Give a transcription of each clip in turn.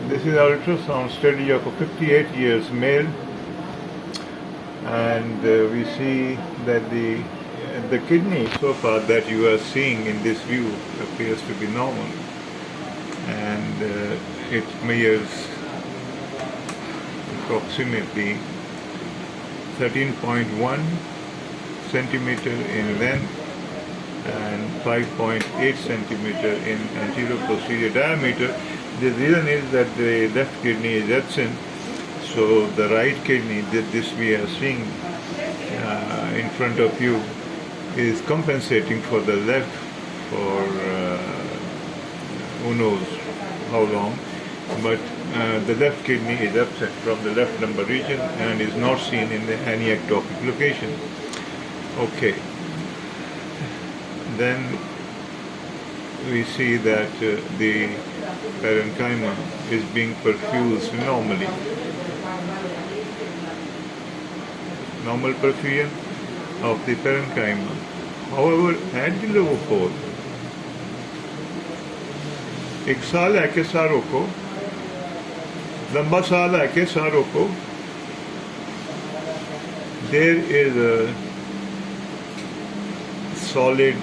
This is ultrasound study of a 58 years male, and we see that the kidney so far that you are seeing in this view appears to be normal, and it measures approximately 13.1 centimeter in length and 5.8 centimeter in anterior posterior diameter. The reason is that the left kidney is absent, so the right kidney that this we are seeing in front of you is compensating for the left for who knows how long, but the left kidney is absent from the left lumbar region and is not seen in any ectopic location. Okay. Then we see that the parenchyma is being perfused normally. Normal perfusion of the parenchyma. However, at the lower pole, एक साल है के सारों को, लंबा साल है के सारों को, there is a solid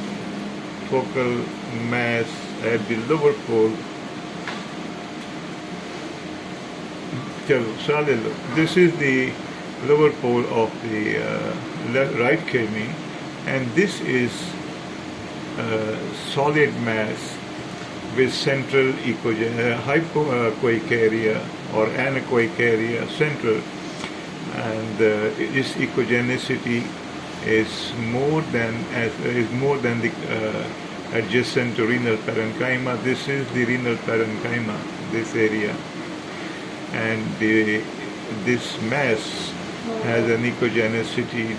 focal mass at the lower pole. This is the lower pole of the right kidney, and this is a solid mass with central hypoechoic area or anechoic area central, and its echogenicity is more than the adjacent renal parenchyma. This is the renal parenchyma, this area, and this mass has an echogenicity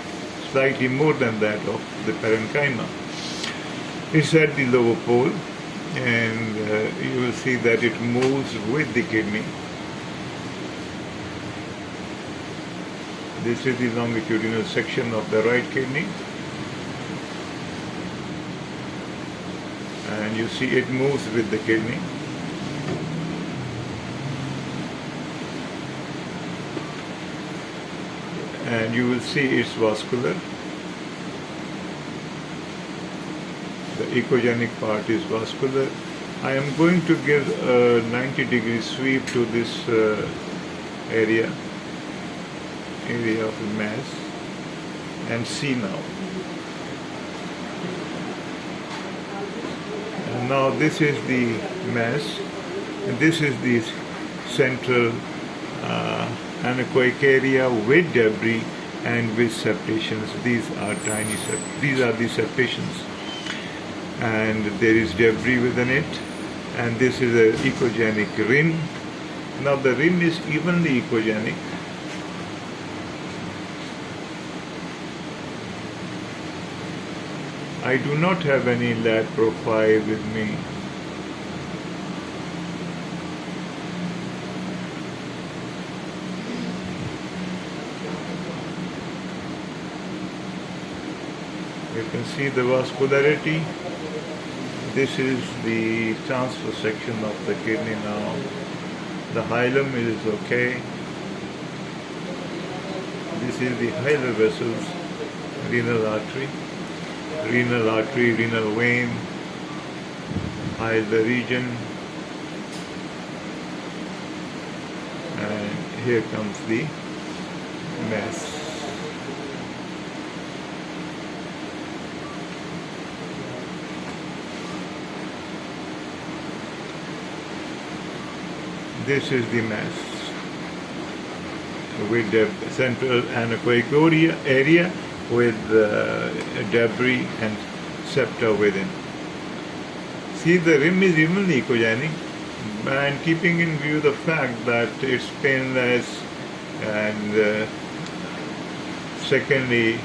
slightly more than that of the parenchyma. It's at the lower pole, and you will see that it moves with the kidney. This is the longitudinal section of the right kidney, and you see it moves with the kidney. And you will see it's vascular. The echogenic part is vascular. I am going to give a 90-degree sweep to this area of the mass, and see now. And now this is the mass, and this is the central anechoic area with debris and with septations. These are the septations, and there is debris within it, and this is an echogenic rim. Now the rim is evenly echogenic. I do not have any lab profile with me. You can see the vascularity. This is the transfer section of the kidney now. The hilum is okay. This is the hilar vessels, renal artery, renal vein, hilar region, and here comes the mass. This is the mass with the central anechoic area with debris and septa within. See, the rim is evenly echogenic, and keeping in view the fact that it's painless, and secondly,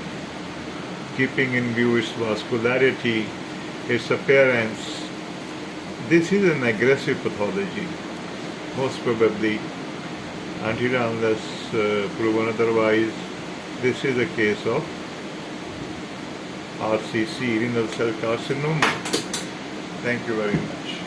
keeping in view its vascularity, its appearance, this is an aggressive pathology. Most probably, until unless proven otherwise, this is a case of RCC, renal cell carcinoma. Thank you very much.